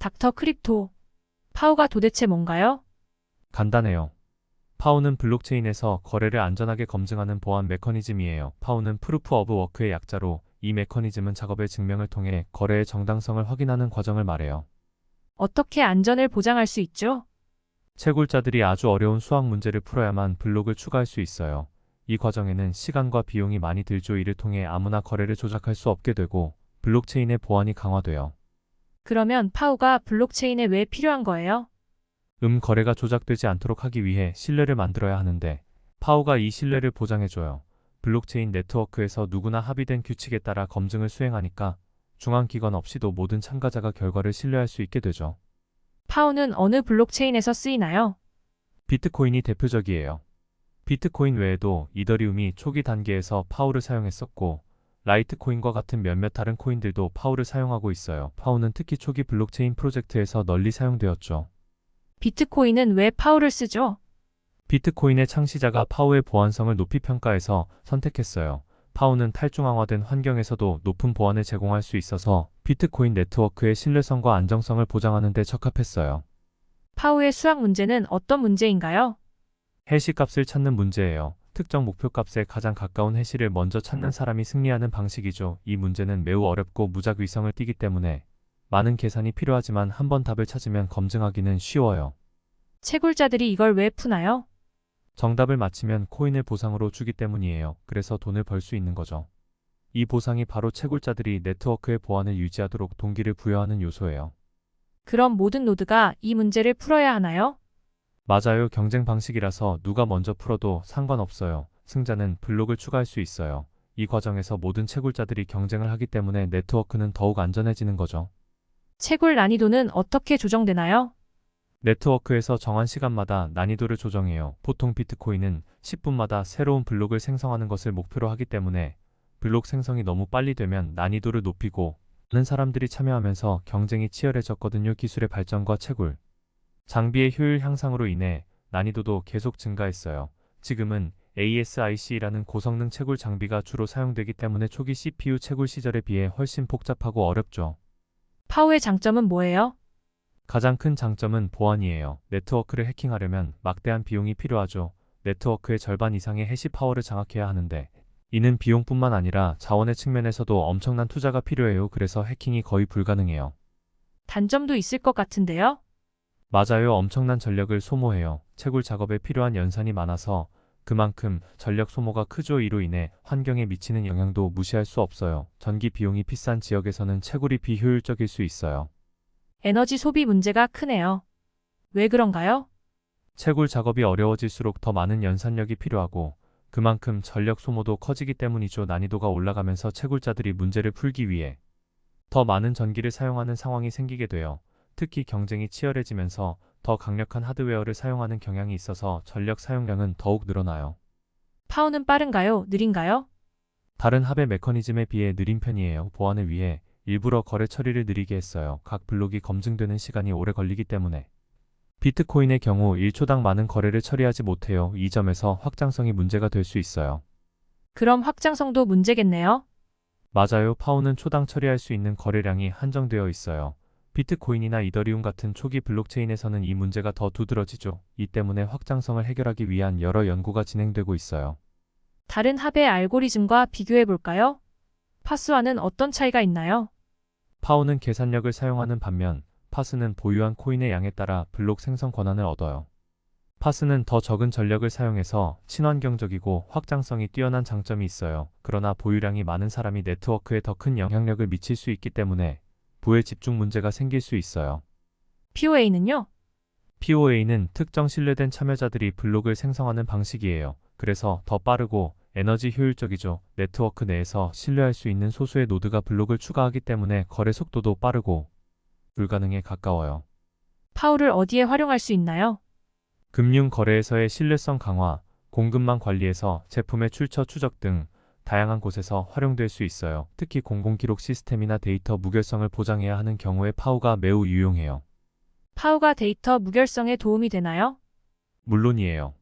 닥터 크립토. 파우가 도대체 뭔가요? 간단해요. 파우는 블록체인에서 거래를 안전하게 검증하는 보안 메커니즘이에요. 파우는 프루프 오브 워크의 약자로 이 메커니즘은 작업의 증명을 통해 거래의 정당성을 확인하는 과정을 말해요. 어떻게 안전을 보장할 수 있죠? 채굴자들이 아주 어려운 수학 문제를 풀어야만 블록을 추가할 수 있어요. 이 과정에는 시간과 비용이 많이 들죠. 이를 통해 아무나 거래를 조작할 수 없게 되고 블록체인의 보안이 강화돼요. 그러면 파우가 블록체인에 왜 필요한 거예요? 거래가 조작되지 않도록 하기 위해 신뢰를 만들어야 하는데 파우가 이 신뢰를 보장해줘요. 블록체인 네트워크에서 누구나 합의된 규칙에 따라 검증을 수행하니까 중앙기관 없이도 모든 참가자가 결과를 신뢰할 수 있게 되죠. 파우는 어느 블록체인에서 쓰이나요? 비트코인이 대표적이에요. 비트코인 외에도 이더리움이 초기 단계에서 파우를 사용했었고 라이트코인과 같은 몇몇 다른 코인들도 파우를 사용하고 있어요. 파우는 특히 초기 블록체인 프로젝트에서 널리 사용되었죠. 비트코인은 왜 파우를 쓰죠? 비트코인의 창시자가 파우의 보안성을 높이 평가해서 선택했어요. 파우는 탈중앙화된 환경에서도 높은 보안을 제공할 수 있어서 비트코인 네트워크의 신뢰성과 안정성을 보장하는 데 적합했어요. 파우의 수학 문제는 어떤 문제인가요? 해시 값을 찾는 문제예요. 특정 목표 값에 가장 가까운 해시를 먼저 찾는 사람이 승리하는 방식이죠. 이 문제는 매우 어렵고 무작위성을 띠기 때문에 많은 계산이 필요하지만 한 번 답을 찾으면 검증하기는 쉬워요. 채굴자들이 이걸 왜 푸나요? 정답을 맞히면 코인을 보상으로 주기 때문이에요. 그래서 돈을 벌 수 있는 거죠. 이 보상이 바로 채굴자들이 네트워크의 보안을 유지하도록 동기를 부여하는 요소예요. 그럼 모든 노드가 이 문제를 풀어야 하나요? 맞아요. 경쟁 방식이라서 누가 먼저 풀어도 상관없어요. 승자는 블록을 추가할 수 있어요. 이 과정에서 모든 채굴자들이 경쟁을 하기 때문에 네트워크는 더욱 안전해지는 거죠. 채굴 난이도는 어떻게 조정되나요? 네트워크에서 정한 시간마다 난이도를 조정해요. 보통 비트코인은 10분마다 새로운 블록을 생성하는 것을 목표로 하기 때문에 블록 생성이 너무 빨리 되면 난이도를 높이고 많은 사람들이 참여하면서 경쟁이 치열해졌거든요. 기술의 발전과 채굴, 장비의 효율 향상으로 인해 난이도도 계속 증가했어요. 지금은 ASIC라는 고성능 채굴 장비가 주로 사용되기 때문에 초기 CPU 채굴 시절에 비해 훨씬 복잡하고 어렵죠. 파우의 장점은 뭐예요? 가장 큰 장점은 보안이에요. 네트워크를 해킹하려면 막대한 비용이 필요하죠. 네트워크의 절반 이상의 해시 파워를 장악해야 하는데 이는 비용뿐만 아니라 자원의 측면에서도 엄청난 투자가 필요해요. 그래서 해킹이 거의 불가능해요. 단점도 있을 것 같은데요? 맞아요. 엄청난 전력을 소모해요. 채굴 작업에 필요한 연산이 많아서 그만큼 전력 소모가 크죠. 이로 인해 환경에 미치는 영향도 무시할 수 없어요. 전기 비용이 비싼 지역에서는 채굴이 비효율적일 수 있어요. 에너지 소비 문제가 크네요. 왜 그런가요? 채굴 작업이 어려워질수록 더 많은 연산력이 필요하고 그만큼 전력 소모도 커지기 때문이죠. 난이도가 올라가면서 채굴자들이 문제를 풀기 위해 더 많은 전기를 사용하는 상황이 생기게 돼요. 특히 경쟁이 치열해지면서 더 강력한 하드웨어를 사용하는 경향이 있어서 전력 사용량은 더욱 늘어나요. 파우는 빠른가요? 느린가요? 다른 합의 메커니즘에 비해 느린 편이에요. 보안을 위해 일부러 거래 처리를 느리게 했어요. 각 블록이 검증되는 시간이 오래 걸리기 때문에. 비트코인의 경우 1초당 많은 거래를 처리하지 못해요. 이 점에서 확장성이 문제가 될 수 있어요. 그럼 확장성도 문제겠네요. 맞아요. 파우는 초당 처리할 수 있는 거래량이 한정되어 있어요. 비트코인이나 이더리움 같은 초기 블록체인에서는 이 문제가 더 두드러지죠. 이 때문에 확장성을 해결하기 위한 여러 연구가 진행되고 있어요. 다른 합의 알고리즘과 비교해 볼까요? 파스와는 어떤 차이가 있나요? 파우는 계산력을 사용하는 반면 파스는 보유한 코인의 양에 따라 블록 생성 권한을 얻어요. 파스는 더 적은 전력을 사용해서 친환경적이고 확장성이 뛰어난 장점이 있어요. 그러나 보유량이 많은 사람이 네트워크에 더 큰 영향력을 미칠 수 있기 때문에 부의 집중 문제가 생길 수 있어요. POA는요? POA는 특정 신뢰된 참여자들이 블록을 생성하는 방식이에요. 그래서 더 빠르고 에너지 효율적이죠. 네트워크 내에서 신뢰할 수 있는 소수의 노드가 블록을 추가하기 때문에 거래 속도도 빠르고 불가능에 가까워요. 파우를 어디에 활용할 수 있나요? 금융 거래에서의 신뢰성 강화, 공급망 관리에서 제품의 출처 추적 등 다양한 곳에서 활용될 수 있어요. 특히 공공기록 시스템이나 데이터 무결성을 보장해야 하는 경우에 파우가 매우 유용해요. 파우가 데이터 무결성에 도움이 되나요? 물론이에요.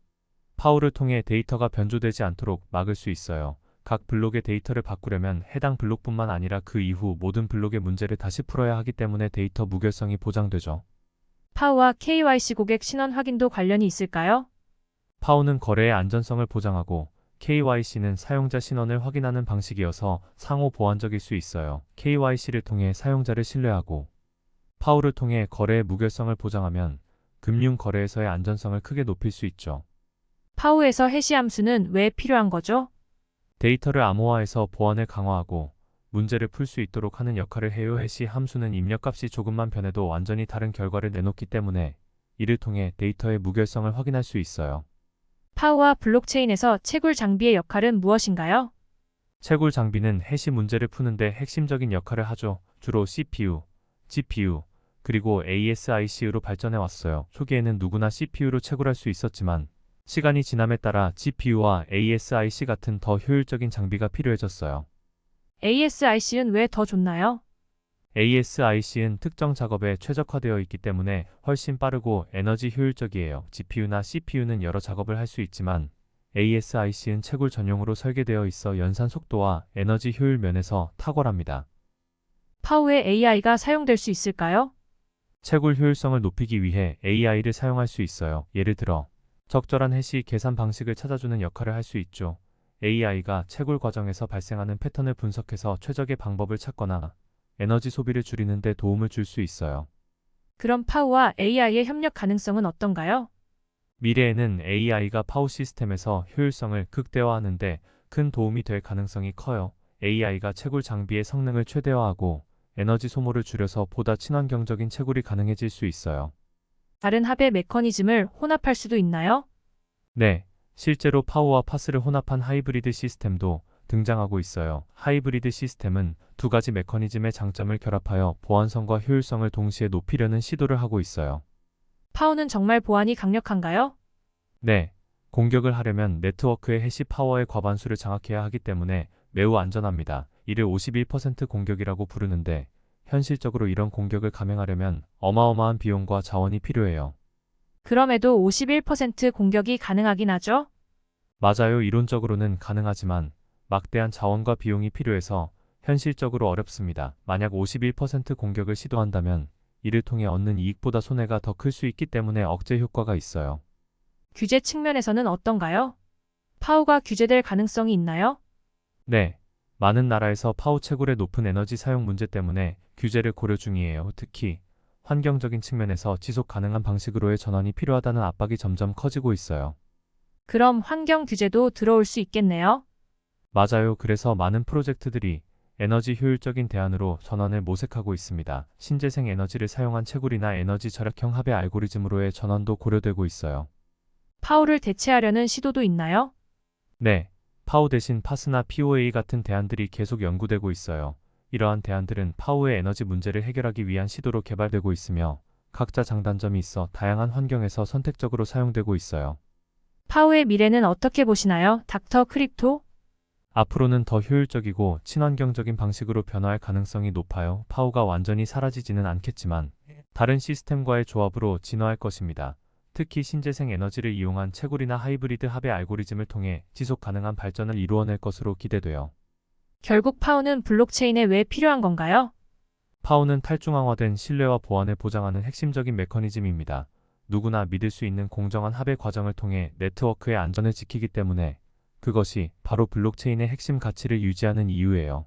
파우를 통해 데이터가 변조되지 않도록 막을 수 있어요. 각 블록의 데이터를 바꾸려면 해당 블록뿐만 아니라 그 이후 모든 블록의 문제를 다시 풀어야 하기 때문에 데이터 무결성이 보장되죠. 파우와 KYC 고객 신원 확인도 관련이 있을까요? 파우는 거래의 안전성을 보장하고 KYC는 사용자 신원을 확인하는 방식이어서 상호 보완적일 수 있어요. KYC를 통해 사용자를 신뢰하고 파우를 통해 거래의 무결성을 보장하면 금융 거래에서의 안전성을 크게 높일 수 있죠. 파우에서 해시 함수는 왜 필요한 거죠? 데이터를 암호화해서 보안을 강화하고 문제를 풀 수 있도록 하는 역할을 해요. 해시 함수는 입력값이 조금만 변해도 완전히 다른 결과를 내놓기 때문에 이를 통해 데이터의 무결성을 확인할 수 있어요. 파우와 블록체인에서 채굴 장비의 역할은 무엇인가요? 채굴 장비는 해시 문제를 푸는데 핵심적인 역할을 하죠. 주로 CPU, GPU, 그리고 ASIC로 발전해 왔어요. 초기에는 누구나 CPU로 채굴할 수 있었지만 시간이 지남에 따라 GPU와 ASIC 같은 더 효율적인 장비가 필요해졌어요. ASIC는 왜 더 좋나요? ASIC는 특정 작업에 최적화되어 있기 때문에 훨씬 빠르고 에너지 효율적이에요. GPU나 CPU는 여러 작업을 할 수 있지만 ASIC는 채굴 전용으로 설계되어 있어 연산 속도와 에너지 효율 면에서 탁월합니다. 파우에 AI가 사용될 수 있을까요? 채굴 효율성을 높이기 위해 AI를 사용할 수 있어요. 예를 들어 적절한 해시 계산 방식을 찾아주는 역할을 할 수 있죠. AI가 채굴 과정에서 발생하는 패턴을 분석해서 최적의 방법을 찾거나 에너지 소비를 줄이는 데 도움을 줄 수 있어요. 그럼 파우와 AI의 협력 가능성은 어떤가요? 미래에는 AI가 파워 시스템에서 효율성을 극대화하는 데 큰 도움이 될 가능성이 커요. AI가 채굴 장비의 성능을 최대화하고 에너지 소모를 줄여서 보다 친환경적인 채굴이 가능해질 수 있어요. 다른 합의 메커니즘을 혼합할 수도 있나요? 네, 실제로 파워와 파스를 혼합한 하이브리드 시스템도 등장하고 있어요. 하이브리드 시스템은 두 가지 메커니즘의 장점을 결합하여 보안성과 효율성을 동시에 높이려는 시도를 하고 있어요. 파우는 정말 보안이 강력한가요? 네, 공격을 하려면 네트워크의 해시 파워의 과반수를 장악해야 하기 때문에 매우 안전합니다. 이를 51% 공격이라고 부르는데 현실적으로 이런 공격을 감행하려면 어마어마한 비용과 자원이 필요해요. 그럼에도 51% 공격이 가능하긴 하죠? 맞아요. 이론적으로는 가능하지만 막대한 자원과 비용이 필요해서 현실적으로 어렵습니다. 만약 51% 공격을 시도한다면 이를 통해 얻는 이익보다 손해가 더 클 수 있기 때문에 억제 효과가 있어요. 규제 측면에서는 어떤가요? 파우가 규제될 가능성이 있나요? 네, 많은 나라에서 파워 채굴의 높은 에너지 사용 문제 때문에 규제를 고려 중이에요. 특히 환경적인 측면에서 지속 가능한 방식으로의 전환이 필요하다는 압박이 점점 커지고 있어요. 그럼 환경 규제도 들어올 수 있겠네요? 맞아요. 그래서 많은 프로젝트들이 에너지 효율적인 대안으로 전환을 모색하고 있습니다. 신재생 에너지를 사용한 채굴이나 에너지 절약형 합의 알고리즘으로의 전환도 고려되고 있어요. 파우를 대체하려는 시도도 있나요? 네, 파우 대신 파스나 POA 같은 대안들이 계속 연구되고 있어요. 이러한 대안들은 파우의 에너지 문제를 해결하기 위한 시도로 개발되고 있으며 각자 장단점이 있어 다양한 환경에서 선택적으로 사용되고 있어요. 파우의 미래는 어떻게 보시나요? 닥터 크립토? 앞으로는 더 효율적이고 친환경적인 방식으로 변화할 가능성이 높아요. 파우가 완전히 사라지지는 않겠지만 다른 시스템과의 조합으로 진화할 것입니다. 특히 신재생 에너지를 이용한 채굴이나 하이브리드 합의 알고리즘을 통해 지속 가능한 발전을 이루어낼 것으로 기대돼요. 결국 파우는 블록체인에 왜 필요한 건가요? 파우는 탈중앙화된 신뢰와 보안을 보장하는 핵심적인 메커니즘입니다. 누구나 믿을 수 있는 공정한 합의 과정을 통해 네트워크의 안전을 지키기 때문에 그것이 바로 블록체인의 핵심 가치를 유지하는 이유예요.